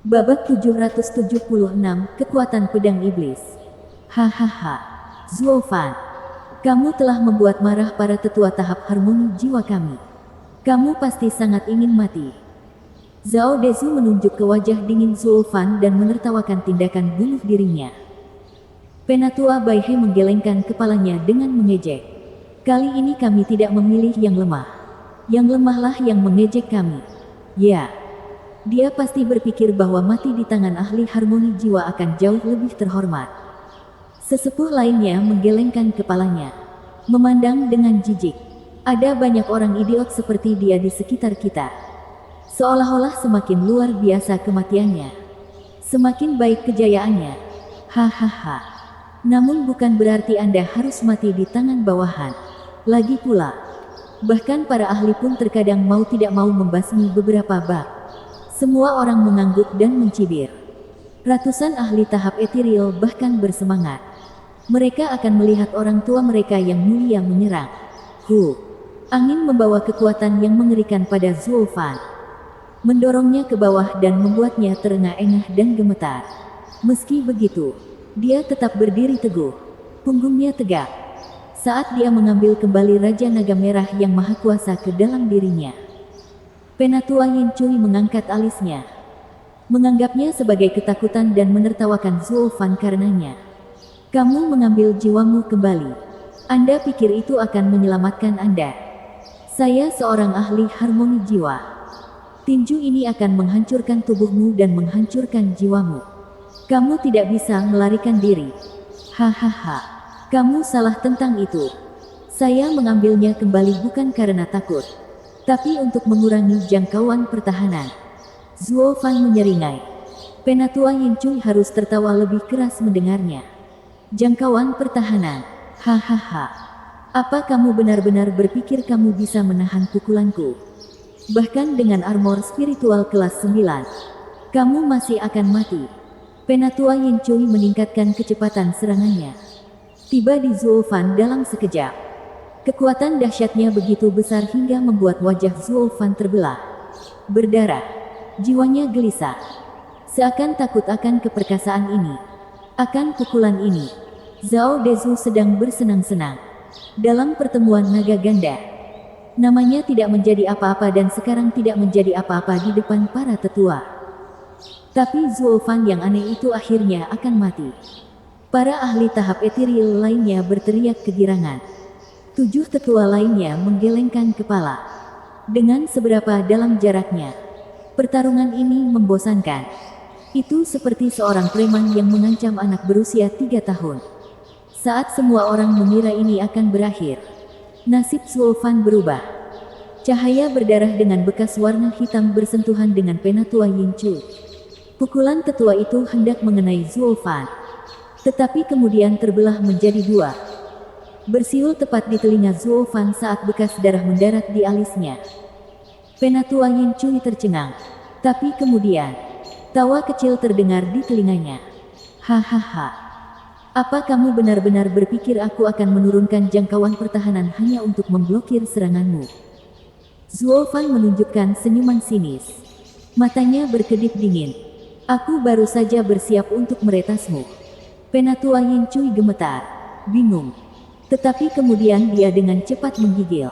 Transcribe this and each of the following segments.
Babak 776, Kekuatan Pedang Iblis. Hahaha. Zuofan, kamu telah membuat marah para tetua tahap harmoni jiwa kami. Kamu pasti sangat ingin mati. Zhao Dezu menunjuk ke wajah dingin Zuofan dan menertawakan tindakan bunuh dirinya. Penatua Baihe menggelengkan kepalanya dengan mengejek. Kali ini kami tidak memilih yang lemah. Yang lemahlah yang mengejek kami. Ya. Dia pasti berpikir bahwa mati di tangan ahli harmoni jiwa akan jauh lebih terhormat. Sesepuh lainnya menggelengkan kepalanya, memandang dengan jijik. Ada banyak orang idiot seperti dia di sekitar kita. Seolah-olah semakin luar biasa kematiannya, semakin baik kejayaannya. Hahaha. Namun bukan berarti Anda harus mati di tangan bawahan. Lagi pula, bahkan para ahli pun terkadang mau tidak mau membasmi beberapa bab. Semua orang mengangguk dan mencibir. Ratusan ahli tahap etiril bahkan bersemangat. Mereka akan melihat orang tua mereka yang mulia menyerang. Angin membawa kekuatan yang mengerikan pada Zuofan, mendorongnya ke bawah dan membuatnya terengah-engah dan gemetar. Meski begitu, dia tetap berdiri teguh, punggungnya tegak. Saat dia mengambil kembali Raja Naga Merah yang Maha Kuasa ke dalam dirinya, Penatua Yin Cui mengangkat alisnya, menganggapnya sebagai ketakutan dan menertawakan Zuofan karenanya. Kamu mengambil jiwamu kembali. Anda pikir itu akan menyelamatkan Anda? Saya seorang ahli harmoni jiwa. Tinju ini akan menghancurkan tubuhmu dan menghancurkan jiwamu. Kamu tidak bisa melarikan diri. Hahaha. Kamu salah tentang itu. Saya mengambilnya kembali bukan karena takut, tapi untuk mengurangi jangkauan pertahanan. Zuofan menyeringai. Penatua Yin Cui harus tertawa lebih keras mendengarnya. Jangkauan pertahanan. Hahaha. Apa kamu benar-benar berpikir kamu bisa menahan pukulanku? Bahkan dengan armor spiritual kelas 9, kamu masih akan mati. Penatua Yin Cui meningkatkan kecepatan serangannya. Tiba di Zuofan dalam sekejap. Kekuatan dahsyatnya begitu besar hingga membuat wajah Zuofan terbelah, berdarah. Jiwanya gelisah, seakan takut akan keperkasaan ini, akan pukulan ini. Zhao Dezu sedang bersenang-senang dalam pertemuan naga ganda. Namanya tidak menjadi apa-apa dan sekarang tidak menjadi apa-apa di depan para tetua. Tapi Zuofan yang aneh itu akhirnya akan mati. Para ahli tahap etiril lainnya berteriak kegirangan. 7 tetua lainnya menggelengkan kepala. Dengan seberapa dalam jaraknya, pertarungan ini membosankan. Itu seperti seorang preman yang mengancam anak berusia 3 tahun. Saat semua orang mengira ini akan berakhir, nasib Zuofan berubah. Cahaya berdarah dengan bekas warna hitam bersentuhan dengan penatua Yin Cui. Pukulan tetua itu hendak mengenai Zuofan, tetapi kemudian terbelah menjadi 2. Bersiul tepat di telinga Zuofan saat bekas darah mendarat di alisnya. Penatua Yin Cui tercengang, tapi kemudian tawa kecil terdengar di telinganya. Hahaha. Apa kamu benar-benar berpikir aku akan menurunkan jangkauan pertahanan hanya untuk memblokir seranganmu? Zuofan menunjukkan senyuman sinis. Matanya berkedip dingin. Aku baru saja bersiap untuk meretasmu. Penatua Yin Cui gemetar, bingung. Tetapi kemudian dia dengan cepat menggigil.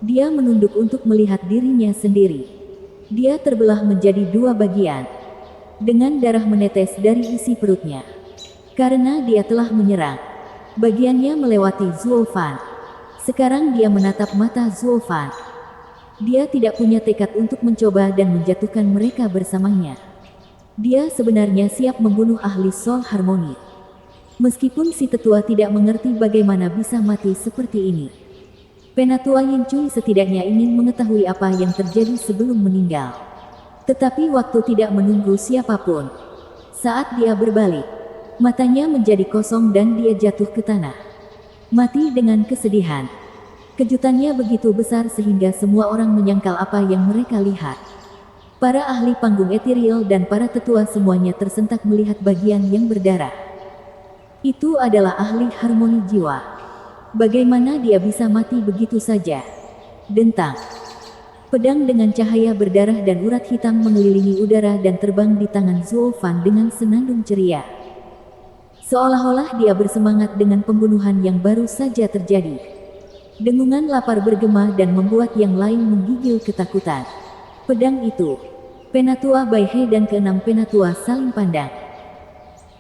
Dia menunduk untuk melihat dirinya sendiri. Dia terbelah menjadi 2 bagian, dengan darah menetes dari isi perutnya. Karena dia telah menyerang, bagiannya melewati Zuofan. Sekarang dia menatap mata Zuofan. Dia tidak punya tekad untuk mencoba dan menjatuhkan mereka bersamanya. Dia sebenarnya siap membunuh ahli Soul Harmoni. Meskipun si tetua tidak mengerti bagaimana bisa mati seperti ini. Penatua Yin Cui setidaknya ingin mengetahui apa yang terjadi sebelum meninggal. Tetapi waktu tidak menunggu siapapun. Saat dia berbalik, matanya menjadi kosong dan dia jatuh ke tanah, mati dengan kesedihan. Kejutannya begitu besar sehingga semua orang menyangkal apa yang mereka lihat. Para ahli panggung etiril dan para tetua semuanya tersentak melihat bagian yang berdarah. Itu adalah ahli harmoni jiwa. Bagaimana dia bisa mati begitu saja? Dentang. Pedang dengan cahaya berdarah dan urat hitam mengelilingi udara dan terbang di tangan Zuo Fan dengan senandung ceria. Seolah-olah dia bersemangat dengan pembunuhan yang baru saja terjadi. Dengungan lapar bergema dan membuat yang lain menggigil ketakutan. Pedang itu, Penatua Baihe dan keenam penatua saling pandang.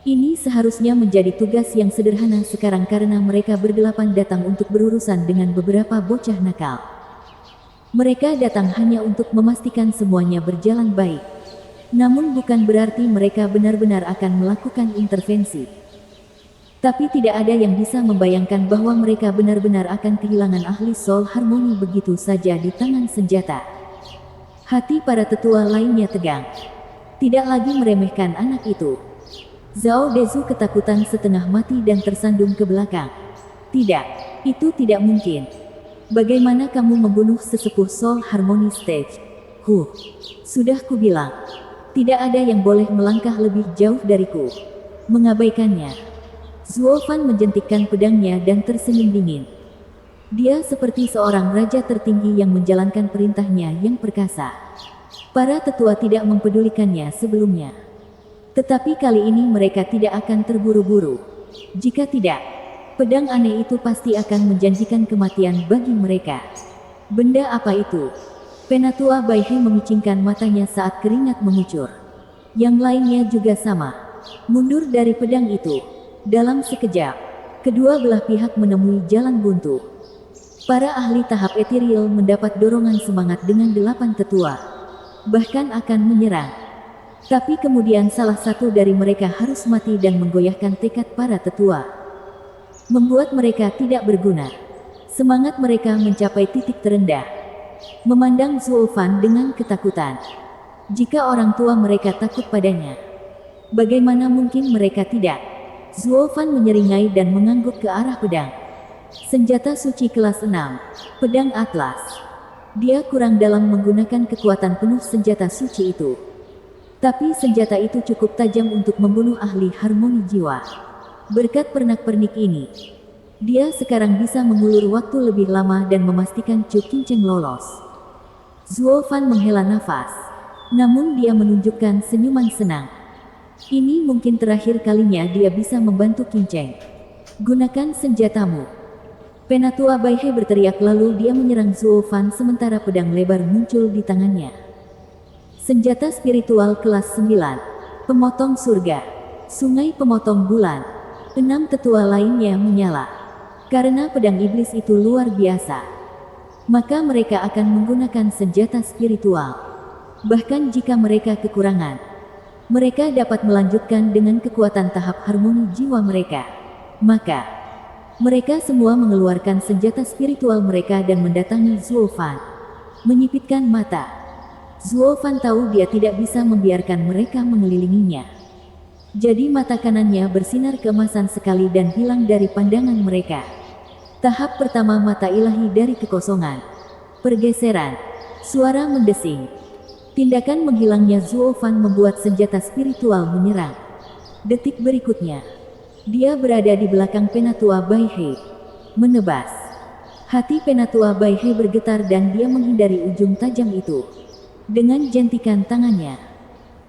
Ini seharusnya menjadi tugas yang sederhana sekarang karena mereka berdelapan datang untuk berurusan dengan beberapa bocah nakal. Mereka datang hanya untuk memastikan semuanya berjalan baik. Namun bukan berarti mereka benar-benar akan melakukan intervensi. Tapi tidak ada yang bisa membayangkan bahwa mereka benar-benar akan kehilangan ahli soul harmoni begitu saja di tangan senjata. Hati para tetua lainnya tegang. Tidak lagi meremehkan anak itu. Zhao Dezu ketakutan setengah mati dan tersandung ke belakang. Tidak, itu tidak mungkin. Bagaimana kamu membunuh sesepuh Soul Harmony Stage? Sudah kubilang. Tidak ada yang boleh melangkah lebih jauh dariku. Mengabaikannya. Zuo Fan menjentikkan pedangnya dan tersenyum dingin. Dia seperti seorang raja tertinggi yang menjalankan perintahnya yang perkasa. Para tetua tidak mempedulikannya sebelumnya. Tetapi kali ini mereka tidak akan terburu-buru. Jika tidak, pedang aneh itu pasti akan menjanjikan kematian bagi mereka. Benda apa itu? Penatua Baihe memicingkan matanya saat keringat mengucur. Yang lainnya juga sama. Mundur dari pedang itu. Dalam sekejap, kedua belah pihak menemui jalan buntu. Para ahli tahap ethereal mendapat dorongan semangat dengan 8 tetua. Bahkan akan menyerang. Tapi kemudian salah satu dari mereka harus mati dan menggoyahkan tekad para tetua. Membuat mereka tidak berguna. Semangat mereka mencapai titik terendah. Memandang Zuo Fan dengan ketakutan. Jika orang tua mereka takut padanya, bagaimana mungkin mereka tidak? Zuo Fan menyeringai dan mengangguk ke arah pedang. Senjata suci kelas 6, pedang atlas. Dia kurang dalam menggunakan kekuatan penuh senjata suci itu. Tapi senjata itu cukup tajam untuk membunuh ahli harmoni jiwa. Berkat pernak-pernik ini, dia sekarang bisa mengulur waktu lebih lama dan memastikan Chu Qingcheng lolos. Zuo Fan menghela nafas. Namun dia menunjukkan senyuman senang. Ini mungkin terakhir kalinya dia bisa membantu Qingcheng. Gunakan senjatamu. Penatua Baihe berteriak lalu dia menyerang Zuo Fan sementara pedang lebar muncul di tangannya. Senjata spiritual kelas 9. Pemotong surga. Sungai pemotong bulan. 6 tetua lainnya menyala. Karena pedang iblis itu luar biasa, maka mereka akan menggunakan senjata spiritual. Bahkan jika mereka kekurangan, mereka dapat melanjutkan dengan kekuatan tahap harmoni jiwa mereka. Maka, mereka semua mengeluarkan senjata spiritual mereka dan mendatangi Zuo Fan. Menyipitkan mata. Zuo Fan tahu dia tidak bisa membiarkan mereka mengelilinginya. Jadi mata kanannya bersinar keemasan sekali dan hilang dari pandangan mereka. Tahap pertama mata ilahi dari kekosongan. Pergeseran. Suara mendesing. Tindakan menghilangnya Zuo Fan membuat senjata spiritual menyerang. Detik berikutnya, dia berada di belakang Penatua Baihe. Menebas. Hati Penatua Baihe bergetar dan dia menghindari ujung tajam itu. Dengan jentikan tangannya,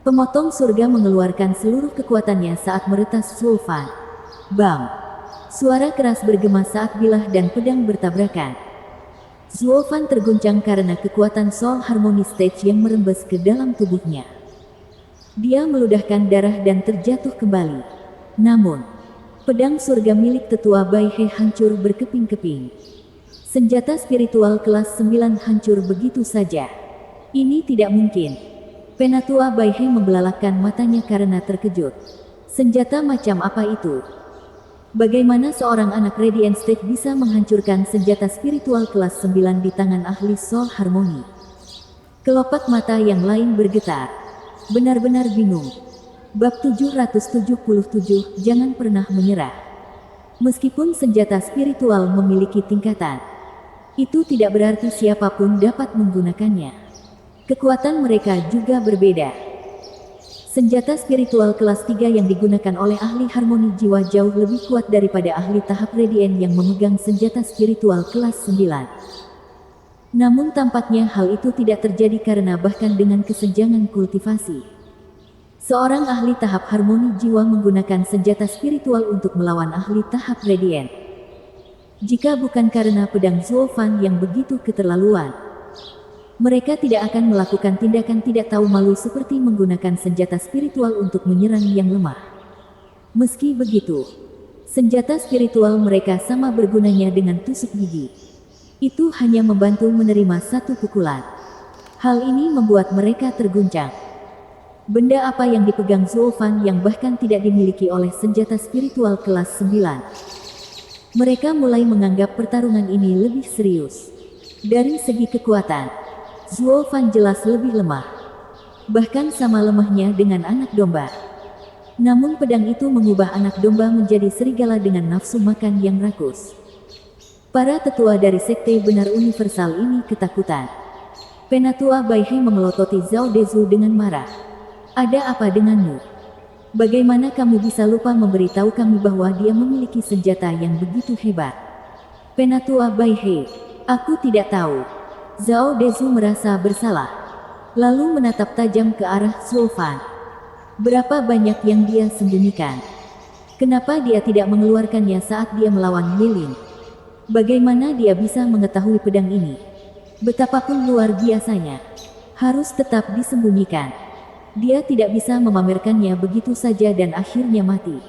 pemotong surga mengeluarkan seluruh kekuatannya saat meretas Zuo Fan. Bam! Suara keras bergema saat bilah dan pedang bertabrakan. Zuo Fan terguncang karena kekuatan Soul Harmony Stage yang merembes ke dalam tubuhnya. Dia meludahkan darah dan terjatuh kembali. Namun, pedang surga milik tetua Baihe hancur berkeping-keping. Senjata spiritual kelas 9 hancur begitu saja. Ini tidak mungkin. Penatua Baihe membelalakkan matanya karena terkejut. Senjata macam apa itu? Bagaimana seorang anak Radiant Stage bisa menghancurkan senjata spiritual kelas 9 di tangan ahli Soul Harmony? Kelopak mata yang lain bergetar. Benar-benar bingung. Bab 777, jangan pernah menyerah. Meskipun senjata spiritual memiliki tingkatan, itu tidak berarti siapapun dapat menggunakannya. Kekuatan mereka juga berbeda. Senjata spiritual kelas 3 yang digunakan oleh ahli harmoni jiwa jauh lebih kuat daripada ahli tahap Radiant yang memegang senjata spiritual kelas 9. Namun tampaknya hal itu tidak terjadi karena bahkan dengan kesenjangan kultivasi, seorang ahli tahap harmoni jiwa menggunakan senjata spiritual untuk melawan ahli tahap radiant. Jika bukan karena pedang Zuofan yang begitu keterlaluan, mereka tidak akan melakukan tindakan tidak tahu malu seperti menggunakan senjata spiritual untuk menyerang yang lemah. Meski begitu, senjata spiritual mereka sama bergunanya dengan tusuk gigi. Itu hanya membantu menerima satu pukulan. Hal ini membuat mereka terguncang. Benda apa yang dipegang Zuofan yang bahkan tidak dimiliki oleh senjata spiritual kelas 9. Mereka mulai menganggap pertarungan ini lebih serius. Dari segi kekuatan, Zuofan jelas lebih lemah. Bahkan sama lemahnya dengan anak domba. Namun pedang itu mengubah anak domba menjadi serigala dengan nafsu makan yang rakus. Para tetua dari sekte benar universal ini ketakutan. Penatua Baihe memelototi Zhao Dezu dengan marah. Ada apa denganmu? Bagaimana kamu bisa lupa memberitahu kami bahwa dia memiliki senjata yang begitu hebat? Penatua Baihe, aku tidak tahu. Zhao Dezu merasa bersalah. Lalu menatap tajam ke arah Zuofan. Berapa banyak yang dia sembunyikan? Kenapa dia tidak mengeluarkannya saat dia melawan Yelin? Bagaimana dia bisa mengetahui pedang ini? Betapapun luar biasanya, harus tetap disembunyikan. Dia tidak bisa memamerkannya begitu saja dan akhirnya mati.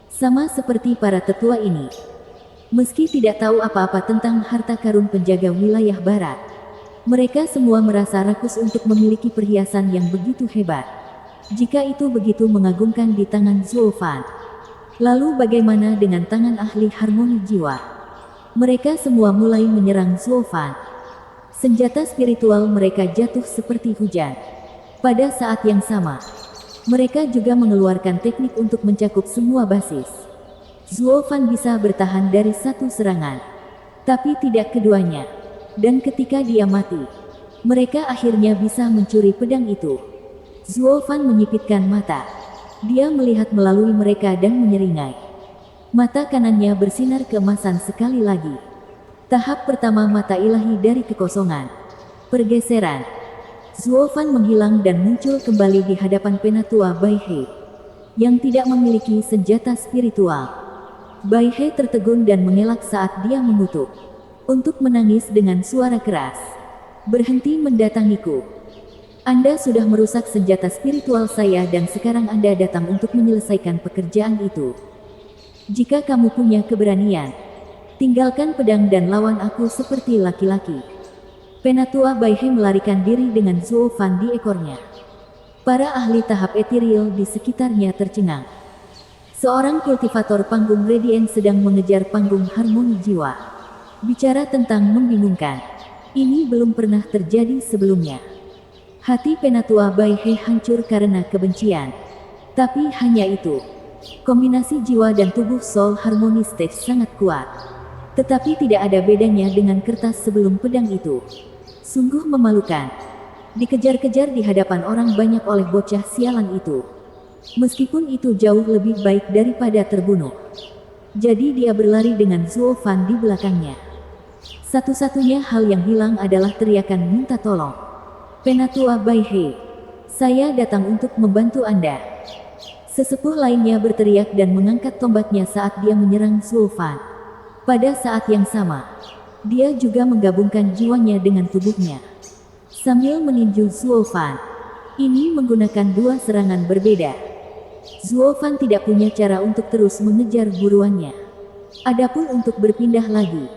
Sama seperti para tetua ini. Meski tidak tahu apa-apa tentang harta karun penjaga wilayah barat, mereka semua merasa rakus untuk memiliki perhiasan yang begitu hebat. Jika itu begitu mengagumkan di tangan Zuofan, lalu bagaimana dengan tangan ahli harmoni jiwa? Mereka semua mulai menyerang Zuofan. Senjata spiritual mereka jatuh seperti hujan. Pada saat yang sama, mereka juga mengeluarkan teknik untuk mencakup semua basis. Zuofan bisa bertahan dari satu serangan, tapi tidak keduanya. Dan ketika dia mati, mereka akhirnya bisa mencuri pedang itu. Zuofan menyipitkan mata. Dia melihat melalui mereka dan menyeringai. Mata kanannya bersinar keemasan sekali lagi. Tahap pertama mata ilahi dari kekosongan. Pergeseran. Zuofan menghilang dan muncul kembali di hadapan Penatua Baihe, yang tidak memiliki senjata spiritual. Baihe tertegun dan mengelak saat dia mengutuk. Untuk menangis dengan suara keras. Berhenti mendatangiku. Anda sudah merusak senjata spiritual saya dan sekarang Anda datang untuk menyelesaikan pekerjaan itu. Jika kamu punya keberanian, tinggalkan pedang dan lawan aku seperti laki-laki. Penatua Baihe melarikan diri dengan Zuofan di ekornya. Para ahli tahap ethereal di sekitarnya tercengang. Seorang kultivator panggung radiant sedang mengejar panggung harmoni jiwa. Bicara tentang membingungkan. Ini belum pernah terjadi sebelumnya. Hati Penatua Baihe hancur karena kebencian. Tapi hanya itu. Kombinasi jiwa dan tubuh Soul Harmony Stage sangat kuat. Tetapi tidak ada bedanya dengan kertas sebelum pedang itu. Sungguh memalukan. Dikejar-kejar di hadapan orang banyak oleh bocah sialan itu. Meskipun itu jauh lebih baik daripada terbunuh. Jadi dia berlari dengan Zuofan di belakangnya. Satu-satunya hal yang hilang adalah teriakan minta tolong. Penatua Baihe, saya datang untuk membantu Anda. Sesepuh lainnya berteriak dan mengangkat tombaknya saat dia menyerang Zuofan. Pada saat yang sama, dia juga menggabungkan jiwanya dengan tubuhnya. Sambil meninju Zuofan, ini menggunakan dua serangan berbeda. Zuofan tidak punya cara untuk terus mengejar buruannya. Adapun untuk berpindah lagi,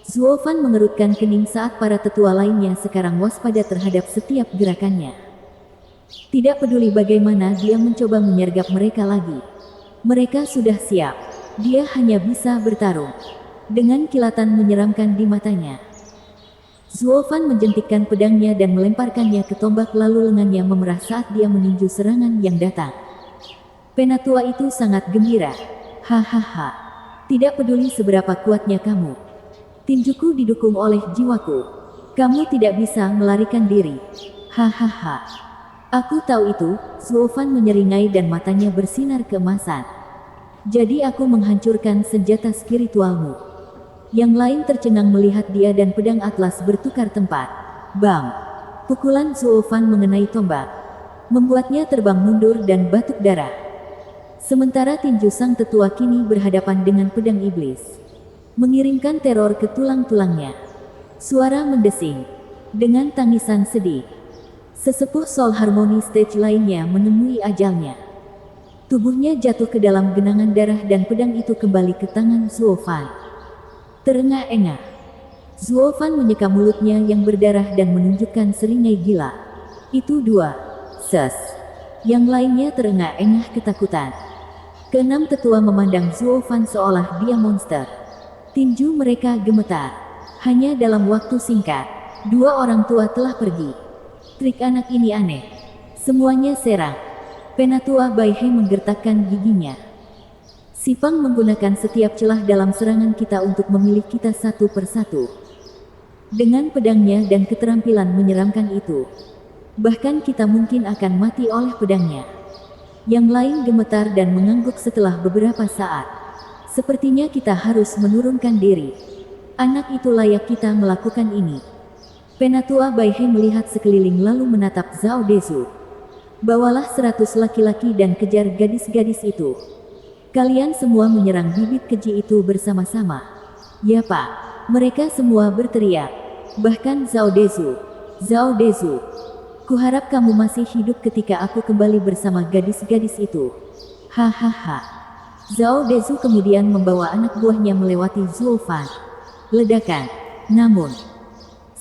Zuofan mengerutkan kening saat para tetua lainnya sekarang waspada terhadap setiap gerakannya. Tidak peduli bagaimana dia mencoba menyergap mereka lagi. Mereka sudah siap. Dia hanya bisa bertarung. Dengan kilatan menyeramkan di matanya, Zuofan menjentikkan pedangnya dan melemparkannya ke tombak lalu lengannya memerah saat dia meninju serangan yang datang. Penatua itu sangat gembira. Hahaha. Tidak peduli seberapa kuatnya kamu. Tinjuku didukung oleh jiwaku. Kamu tidak bisa melarikan diri. Hahaha. Aku tahu itu, Zuofan menyeringai dan matanya bersinar keemasan. Jadi aku menghancurkan senjata spiritualmu. Yang lain tercengang melihat dia dan pedang Atlas bertukar tempat. Bang! Pukulan Zuo Fan mengenai tombak, membuatnya terbang mundur dan batuk darah. Sementara tinju sang tetua kini berhadapan dengan pedang iblis, mengirimkan teror ke tulang-tulangnya. Suara mendesing, dengan tangisan sedih. Sesepuh Soul Harmony Stage lainnya menemui ajalnya. Tubuhnya jatuh ke dalam genangan darah dan pedang itu kembali ke tangan Zuo Fan. Terengah-engah, Zuo Fan menyeka mulutnya yang berdarah dan menunjukkan seringai gila. Itu dua. Ses. Yang lainnya terengah-engah ketakutan. Keenam tetua memandang Zuo Fan seolah dia monster. Tinju mereka gemetar. Hanya dalam waktu singkat, dua orang tua telah pergi. Trik anak ini aneh. Semuanya serang. Penatua Bai He menggertakkan giginya. Si Pang menggunakan setiap celah dalam serangan kita untuk memilih kita satu persatu. Dengan pedangnya dan keterampilan menyeramkan itu, bahkan kita mungkin akan mati oleh pedangnya. Yang lain gemetar dan mengangguk setelah beberapa saat. Sepertinya kita harus menurunkan diri. Anak itu layak kita melakukan ini. Penatua Bai He melihat sekeliling lalu menatap Zhao Dezu. Bawalah 100 laki-laki dan kejar gadis-gadis itu. Kalian semua menyerang bibit keji itu bersama-sama. Ya Pak, mereka semua berteriak. Bahkan Zhao Dezu. Zhao Dezu, kuharap kamu masih hidup ketika aku kembali bersama gadis-gadis itu. Hahaha. Zhao Dezu kemudian membawa anak buahnya melewati Zuo Fan. Ledakan. Namun,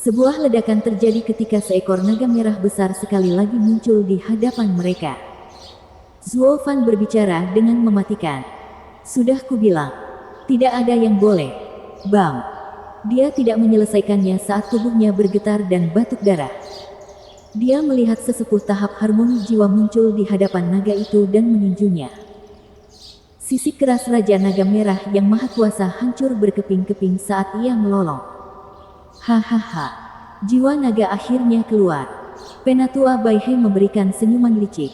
sebuah ledakan terjadi ketika seekor naga merah besar sekali lagi muncul di hadapan mereka. Zuo Fan berbicara dengan mematikan. Sudah kubilang, tidak ada yang boleh. Bang! Dia tidak menyelesaikannya saat tubuhnya bergetar dan batuk darah. Dia melihat sesepuh tahap harmoni jiwa muncul di hadapan naga itu dan meninjunya. Sisik keras Raja Naga Merah yang maha kuasa hancur berkeping-keping saat ia melolong. Hahaha. Jiwa naga akhirnya keluar. Penatua Bai He memberikan senyuman licik.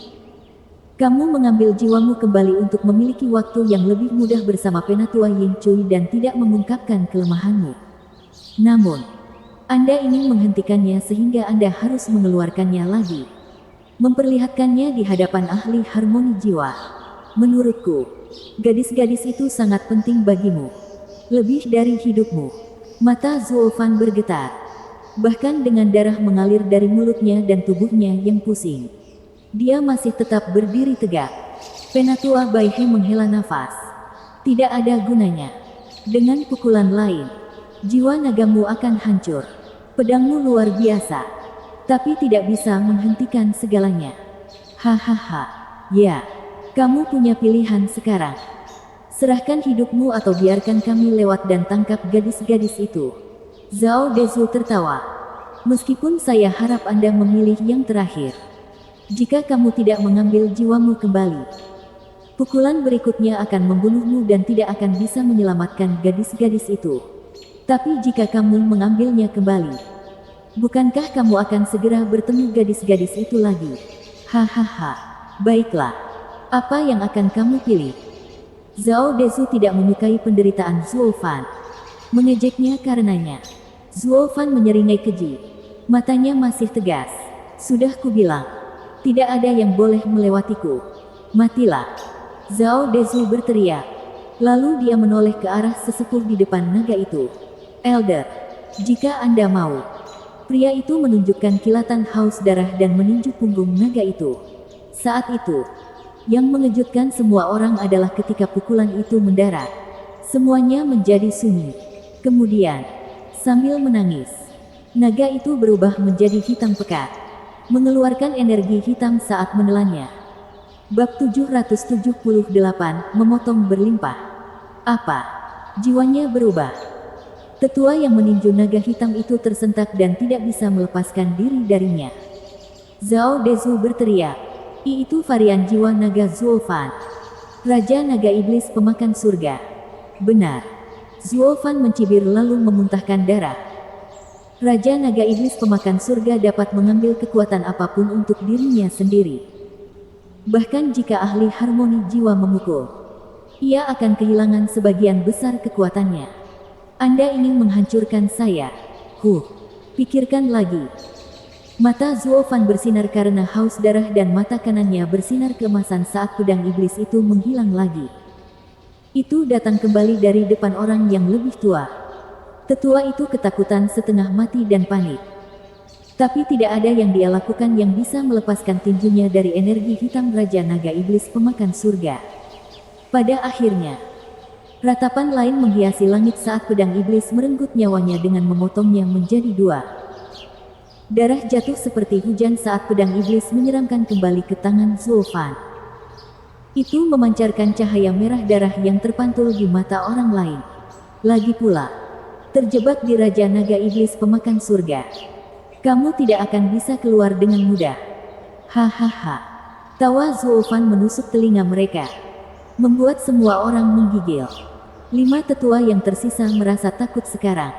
Kamu mengambil jiwamu kembali untuk memiliki waktu yang lebih mudah bersama Penatua Yin Cui dan tidak mengungkapkan kelemahanmu. Namun, Anda ingin menghentikannya sehingga Anda harus mengeluarkannya lagi. Memperlihatkannya di hadapan ahli harmoni jiwa. Menurutku, gadis-gadis itu sangat penting bagimu. Lebih dari hidupmu. Mata Zuo Fan bergetar. Bahkan dengan darah mengalir dari mulutnya dan tubuhnya yang pusing, dia masih tetap berdiri tegak. Penatua Bai He menghela nafas. Tidak ada gunanya. Dengan pukulan lain, jiwa nagamu akan hancur. Pedangmu luar biasa, tapi tidak bisa menghentikan segalanya. Hahaha. Ya, kamu punya pilihan sekarang. Serahkan hidupmu atau biarkan kami lewat dan tangkap gadis-gadis itu. Zhao Dezu tertawa. Meskipun saya harap Anda memilih yang terakhir. Jika kamu tidak mengambil jiwamu kembali, pukulan berikutnya akan membunuhmu dan tidak akan bisa menyelamatkan gadis-gadis itu. Tapi jika kamu mengambilnya kembali, bukankah kamu akan segera bertemu gadis-gadis itu lagi? Hahaha. Baiklah. Apa yang akan kamu pilih? Zhao Dezu tidak menyukai penderitaan Zuo Fan. Mengejeknya karenanya. Zuo Fan menyeringai keji. Matanya masih tegas. Sudah kubilang, tidak ada yang boleh melewatiku. Matilah. Zhao Dezu berteriak. Lalu dia menoleh ke arah sesepuh di depan naga itu. Elder, jika Anda mau. Pria itu menunjukkan kilatan haus darah dan meninju punggung naga itu. Saat itu, yang mengejutkan semua orang adalah ketika pukulan itu mendarat. Semuanya menjadi sunyi. Kemudian, sambil menangis, naga itu berubah menjadi hitam pekat, mengeluarkan energi hitam saat menelannya. Bab 778, memotong berlimpah. Apa? Jiwanya berubah. Tetua yang meninju naga hitam itu tersentak dan tidak bisa melepaskan diri darinya. Zhao Dezu berteriak. Itu varian jiwa naga Zuo Fan. Raja Naga Iblis Pemakan Surga. Benar. Zuo Fan mencibir lalu memuntahkan darah. Raja Naga Iblis Pemakan Surga dapat mengambil kekuatan apapun untuk dirinya sendiri. Bahkan jika ahli harmoni jiwa memukul, ia akan kehilangan sebagian besar kekuatannya. Anda ingin menghancurkan saya? Pikirkan lagi. Mata Zuofan bersinar karena haus darah dan mata kanannya bersinar keemasan saat pedang iblis itu menghilang lagi. Itu datang kembali dari depan orang yang lebih tua. Tetua itu ketakutan setengah mati dan panik. Tapi tidak ada yang dia lakukan yang bisa melepaskan tinjunya dari energi hitam Raja Naga Iblis Pemakan Surga. Pada akhirnya, ratapan lain menghiasi langit saat pedang iblis merenggut nyawanya dengan memotongnya menjadi dua. Darah jatuh seperti hujan saat pedang iblis menyeramkan kembali ke tangan Zuofan. Itu memancarkan cahaya merah darah yang terpantul di mata orang lain. Lagi pula, terjebak di Raja Naga Iblis Pemakan Surga. Kamu tidak akan bisa keluar dengan mudah. Hahaha. Tawa Zuofan menusuk telinga mereka, membuat semua orang menggigil. 5 tetua yang tersisa merasa takut sekarang.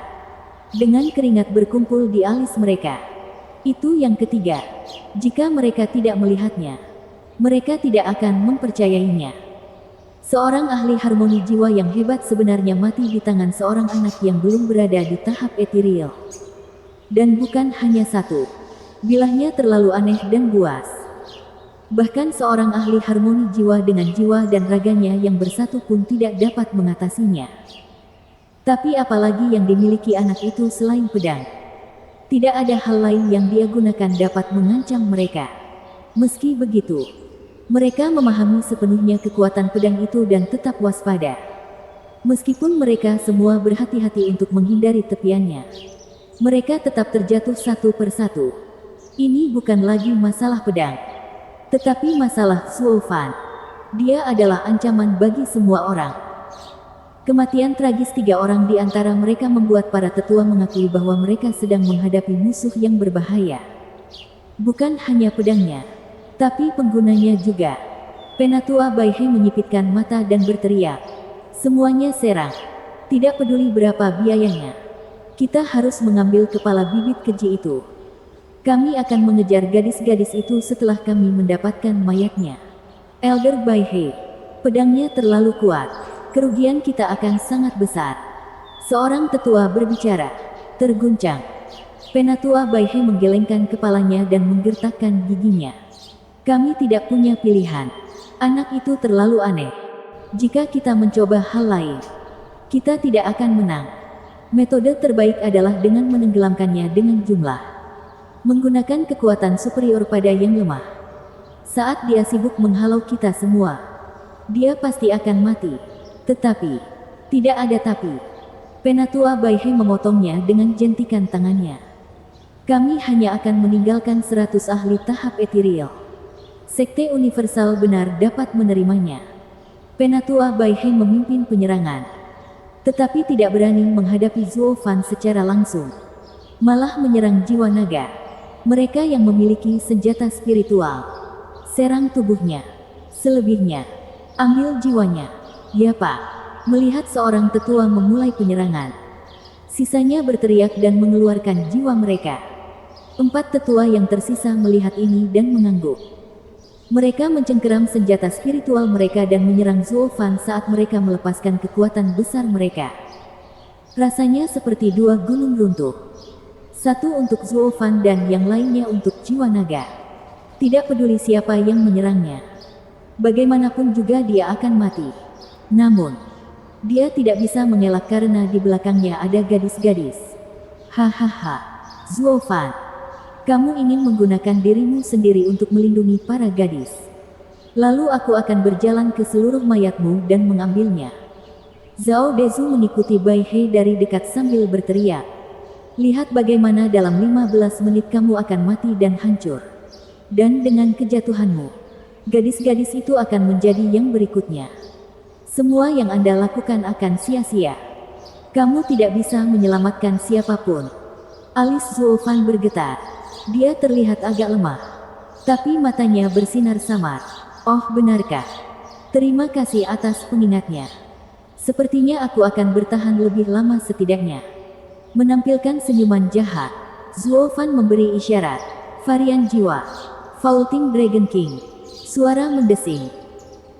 Dengan keringat berkumpul di alis mereka. Itu yang ketiga. Jika mereka tidak melihatnya, mereka tidak akan mempercayainya. Seorang ahli harmoni jiwa yang hebat sebenarnya mati di tangan seorang anak yang belum berada di tahap ethereal. Dan bukan hanya satu. Bilahnya terlalu aneh dan buas. Bahkan seorang ahli harmoni jiwa dengan jiwa dan raganya yang bersatu pun tidak dapat mengatasinya. Tapi apalagi yang dimiliki anak itu selain pedang? Tidak ada hal lain yang dia gunakan dapat mengancam mereka. Meski begitu, mereka memahami sepenuhnya kekuatan pedang itu dan tetap waspada. Meskipun mereka semua berhati-hati untuk menghindari tepiannya, mereka tetap terjatuh satu persatu. Ini bukan lagi masalah pedang, tetapi masalah Zuofan. Dia adalah ancaman bagi semua orang. Kematian tragis 3 orang di antara mereka membuat para tetua mengakui bahwa mereka sedang menghadapi musuh yang berbahaya. Bukan hanya pedangnya, tapi penggunanya juga. Penatua Baihe menyipitkan mata dan berteriak. Semuanya serang. Tidak peduli berapa biayanya. Kita harus mengambil kepala bibit keji itu. Kami akan mengejar gadis-gadis itu setelah kami mendapatkan mayatnya. Elder Baihe, pedangnya terlalu kuat. Kerugian kita akan sangat besar. Seorang tetua berbicara, terguncang. Penatua Baihe menggelengkan kepalanya dan menggertakkan giginya. Kami tidak punya pilihan. Anak itu terlalu aneh. Jika kita mencoba hal lain, kita tidak akan menang. Metode terbaik adalah dengan menenggelamkannya dengan jumlah. Menggunakan kekuatan superior pada yang lemah. Saat dia sibuk menghalau kita semua, dia pasti akan mati. Tetapi, tidak ada tapi. Penatua Baihe memotongnya dengan jentikan tangannya. Kami hanya akan meninggalkan 100 ahli tahap ethereal. Sekte universal benar dapat menerimanya. Penatua Baihe memimpin penyerangan, tetapi tidak berani menghadapi Zuofan secara langsung. Malah menyerang jiwa naga. Mereka yang memiliki senjata spiritual. Serang tubuhnya. Selebihnya, ambil jiwanya. Ya Pak. Melihat seorang tetua memulai penyerangan, sisanya berteriak dan mengeluarkan jiwa mereka. 4 tetua yang tersisa melihat ini dan mengangguk. Mereka mencengkeram senjata spiritual mereka dan menyerang Zuofan saat mereka melepaskan kekuatan besar mereka. Rasanya seperti 2 gunung runtuh. Satu untuk Zuofan dan yang lainnya untuk jiwa naga. Tidak peduli siapa yang menyerangnya. Bagaimanapun juga dia akan mati. Namun, dia tidak bisa mengelak karena di belakangnya ada gadis-gadis. Hahaha. Zuofan, kamu ingin menggunakan dirimu sendiri untuk melindungi para gadis. Lalu aku akan berjalan ke seluruh mayatmu dan mengambilnya. Zhao Dezu mengikuti Baihe dari dekat sambil berteriak. Lihat bagaimana dalam 15 menit kamu akan mati dan hancur. Dan dengan kejatuhanmu, gadis-gadis itu akan menjadi yang berikutnya. Semua yang Anda lakukan akan sia-sia. Kamu tidak bisa menyelamatkan siapapun. Alis Zuofan bergetar. Dia terlihat agak lemah. Tapi matanya bersinar samar. Oh benarkah? Terima kasih atas pengingatnya. Sepertinya aku akan bertahan lebih lama setidaknya. Menampilkan senyuman jahat, Zuofan memberi isyarat. Varian jiwa. Faulting Dragon King. Suara mendesing.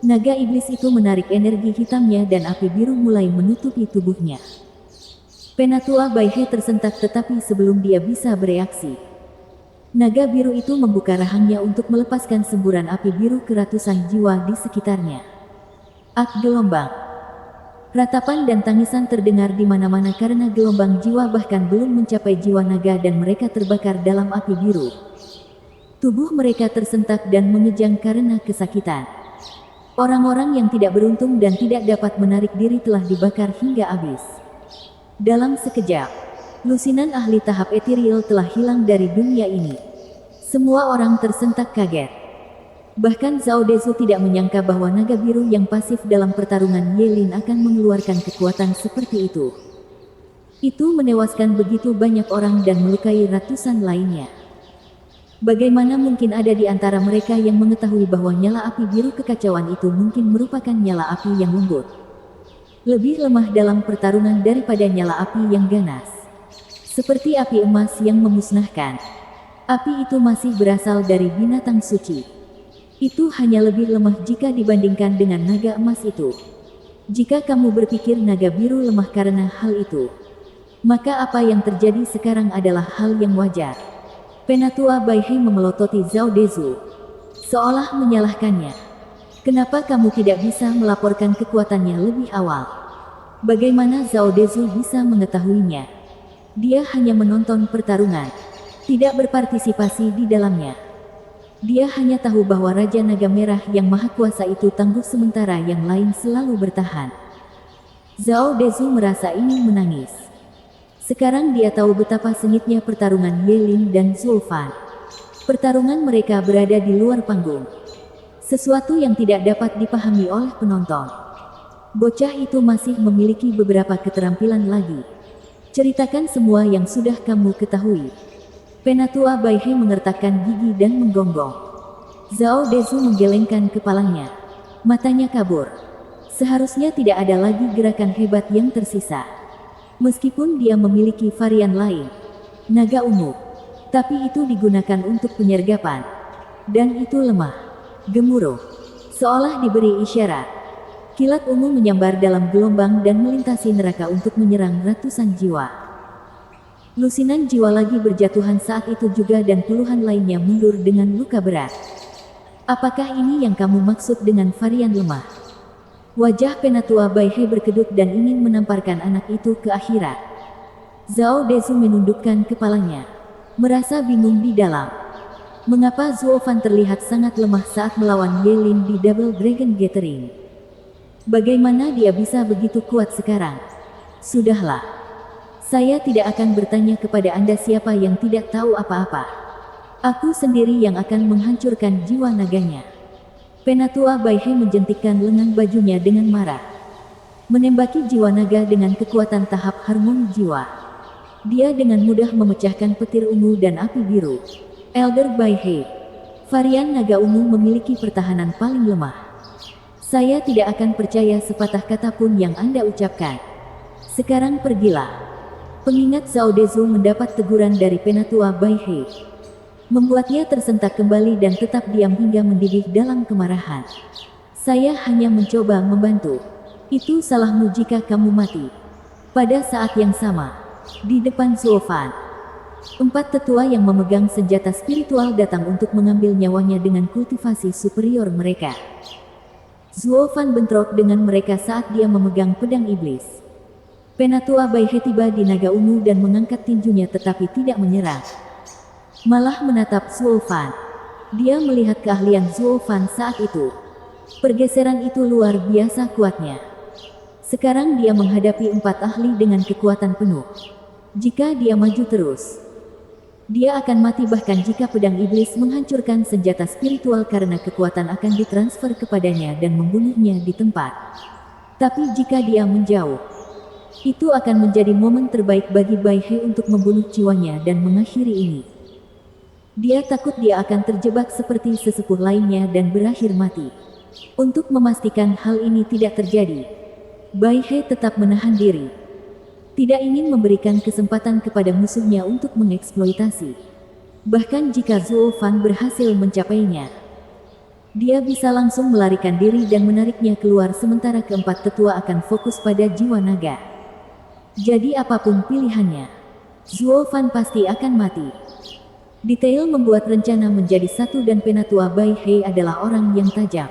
Naga iblis itu menarik energi hitamnya dan api biru mulai menutupi tubuhnya. Penatua Bai He tersentak tetapi sebelum dia bisa bereaksi, naga biru itu membuka rahangnya untuk melepaskan semburan api biru ke ratusan jiwa di sekitarnya. Ak gelombang. Ratapan dan tangisan terdengar di mana-mana karena gelombang jiwa bahkan belum mencapai jiwa naga dan mereka terbakar dalam api biru. Tubuh mereka tersentak dan mengejang karena kesakitan. Orang-orang yang tidak beruntung dan tidak dapat menarik diri telah dibakar hingga habis. Dalam sekejap, lusinan ahli tahap ethereal telah hilang dari dunia ini. Semua orang tersentak kaget. Bahkan Zhao Dezu tidak menyangka bahwa naga biru yang pasif dalam pertarungan Ye Lin akan mengeluarkan kekuatan seperti itu. Itu menewaskan begitu banyak orang dan melukai ratusan lainnya. Bagaimana mungkin ada di antara mereka yang mengetahui bahwa nyala api biru kekacauan itu mungkin merupakan nyala api yang lembut, lebih lemah dalam pertarungan daripada nyala api yang ganas, seperti api emas yang memusnahkan. Api itu masih berasal dari binatang suci. Itu hanya lebih lemah jika dibandingkan dengan naga emas itu. Jika kamu berpikir naga biru lemah karena hal itu, maka apa yang terjadi sekarang adalah hal yang wajar. Penatua Bai He memelototi Zhao Dezu, seolah menyalahkannya. Kenapa kamu tidak bisa melaporkan kekuatannya lebih awal? Bagaimana Zhao Dezu bisa mengetahuinya? Dia hanya menonton pertarungan, tidak berpartisipasi di dalamnya. Dia hanya tahu bahwa Raja Naga Merah yang Maha Kuasa itu tangguh sementara yang lain selalu bertahan. Zhao Dezu merasa ingin menangis. Sekarang dia tahu betapa sengitnya pertarungan Ye Lin dan Zhou Fan. Pertarungan mereka berada di luar panggung. Sesuatu yang tidak dapat dipahami oleh penonton. Bocah itu masih memiliki beberapa keterampilan lagi. Ceritakan semua yang sudah kamu ketahui. Penatua Bai He mengertakkan gigi dan menggonggong. Zhao Dezu menggelengkan kepalanya. Matanya kabur. Seharusnya tidak ada lagi gerakan hebat yang tersisa. Meskipun dia memiliki varian lain, naga ungu, tapi itu digunakan untuk penyergapan. Dan itu lemah. Gemuruh, seolah diberi isyarat. Kilat ungu menyambar dalam gelombang dan melintasi neraka untuk menyerang ratusan jiwa. Lusinan jiwa lagi berjatuhan saat itu juga dan puluhan lainnya mundur dengan luka berat. Apakah ini yang kamu maksud dengan varian lemah? Wajah Penatua Bai He berkedut dan ingin menamparkan anak itu ke akhirat. Zhao Dezu menundukkan kepalanya, merasa bingung di dalam. Mengapa Zhou Fan terlihat sangat lemah saat melawan Ye Lin di Double Dragon Gathering? Bagaimana dia bisa begitu kuat sekarang? Sudahlah. Saya tidak akan bertanya kepada Anda siapa yang tidak tahu apa-apa. Aku sendiri yang akan menghancurkan jiwa naganya. Penatua Bai He menjentikkan lengan bajunya dengan marah. Menembaki jiwa naga dengan kekuatan tahap harmoni jiwa. Dia dengan mudah memecahkan petir ungu dan api biru. Elder Bai He, varian naga ungu memiliki pertahanan paling lemah. Saya tidak akan percaya sepatah kata pun yang Anda ucapkan. Sekarang pergilah. Pengingat Zhao Dezu mendapat teguran dari Penatua Bai He, membuatnya tersentak kembali dan tetap diam hingga mendidih dalam kemarahan. Saya hanya mencoba membantu. Itu salahmu jika kamu mati. Pada saat yang sama, di depan Zhou Fan, 4 tetua yang memegang senjata spiritual datang untuk mengambil nyawanya dengan kultivasi superior mereka. Zhou Fan bentrok dengan mereka saat dia memegang pedang iblis. Penatua Bai He tiba di naga ungu dan mengangkat tinjunya tetapi tidak menyerang. Malah menatap Zhou Fan. Dia melihat keahlian Zhou Fan saat itu. Pergeseran itu luar biasa kuatnya. Sekarang dia menghadapi 4 ahli dengan kekuatan penuh. Jika dia maju terus, dia akan mati bahkan jika pedang iblis menghancurkan senjata spiritual karena kekuatan akan ditransfer kepadanya dan membunuhnya di tempat. Tapi jika dia menjauh, itu akan menjadi momen terbaik bagi Bai He untuk membunuh jiwanya dan mengakhiri ini. Dia takut dia akan terjebak seperti sesepuh lainnya dan berakhir mati. Untuk memastikan hal ini tidak terjadi, Bai He tetap menahan diri. Tidak ingin memberikan kesempatan kepada musuhnya untuk mengeksploitasi. Bahkan jika Zhou Fan berhasil mencapainya, dia bisa langsung melarikan diri dan menariknya keluar sementara keempat tetua akan fokus pada jiwa naga. Jadi apapun pilihannya, Zuo Fan pasti akan mati. Detail membuat rencana menjadi satu dan Penatua Bai He adalah orang yang tajam.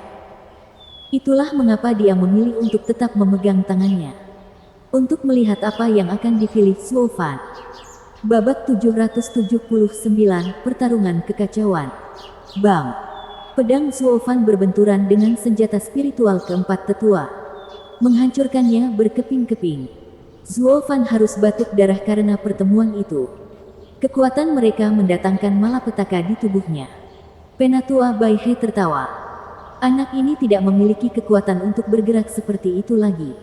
Itulah mengapa dia memilih untuk tetap memegang tangannya. Untuk melihat apa yang akan dipilih Zuo Fan. Babak 779, Pertarungan Kekacauan. Bam! Pedang Zuo Fan berbenturan dengan senjata spiritual keempat tetua. Menghancurkannya berkeping-keping. Zuo Fan harus batuk darah karena pertemuan itu. Kekuatan mereka mendatangkan malapetaka di tubuhnya. Penatua Bai He tertawa. Anak ini tidak memiliki kekuatan untuk bergerak seperti itu lagi.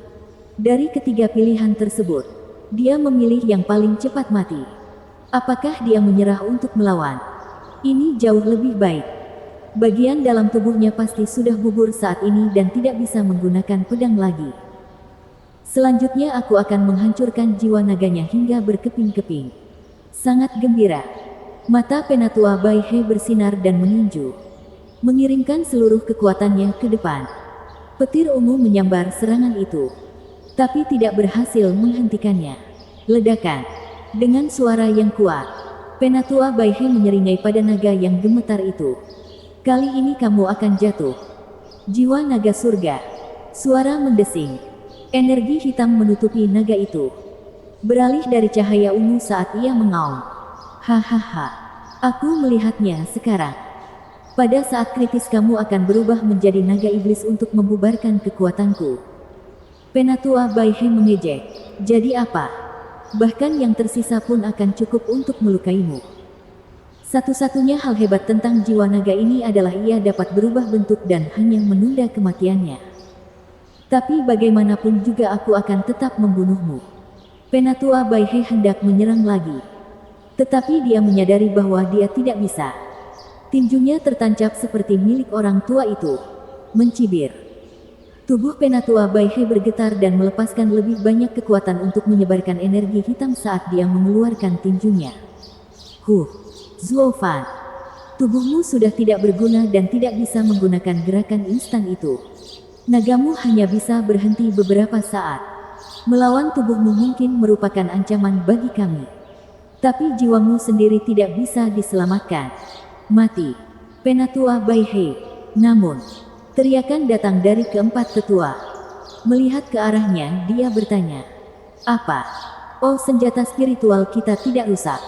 Dari ketiga pilihan tersebut, dia memilih yang paling cepat mati. Apakah dia menyerah untuk melawan? Ini jauh lebih baik. Bagian dalam tubuhnya pasti sudah gugur saat ini dan tidak bisa menggunakan pedang lagi. Selanjutnya aku akan menghancurkan jiwa naganya hingga berkeping-keping. Sangat gembira. Mata Penatua Bai He bersinar dan meninju. Mengirimkan seluruh kekuatannya ke depan. Petir ungu menyambar serangan itu. Tapi tidak berhasil menghentikannya. Ledakan. Dengan suara yang kuat, Penatua Bai He menyeringai pada naga yang gemetar itu. Kali ini kamu akan jatuh. Jiwa naga surga. Suara mendesing. Energi hitam menutupi naga itu. Beralih dari cahaya ungu saat ia mengaum. Hahaha. Aku melihatnya sekarang. Pada saat kritis kamu akan berubah menjadi naga iblis untuk membubarkan kekuatanku. Penatua Bai He mengejek. Jadi apa? Bahkan yang tersisa pun akan cukup untuk melukaimu. Satu-satunya hal hebat tentang jiwa naga ini adalah ia dapat berubah bentuk dan hanya menunda kematiannya. Tapi bagaimanapun juga aku akan tetap membunuhmu. Penatua Bai He hendak menyerang lagi. Tetapi dia menyadari bahwa dia tidak bisa. Tinjunya tertancap seperti milik orang tua itu. Mencibir. Tubuh Penatua Bai He bergetar dan melepaskan lebih banyak kekuatan untuk menyebarkan energi hitam saat dia mengeluarkan tinjunya. Zuo Fan. Tubuhmu sudah tidak berguna dan tidak bisa menggunakan gerakan instan itu. Nagamu hanya bisa berhenti beberapa saat. Melawan tubuhmu mungkin merupakan ancaman bagi kami. Tapi jiwamu sendiri tidak bisa diselamatkan. Mati. Penatua Bai He. Namun, teriakan datang dari keempat tetua. Melihat ke arahnya, dia bertanya. Apa? Oh, senjata spiritual kita tidak rusak.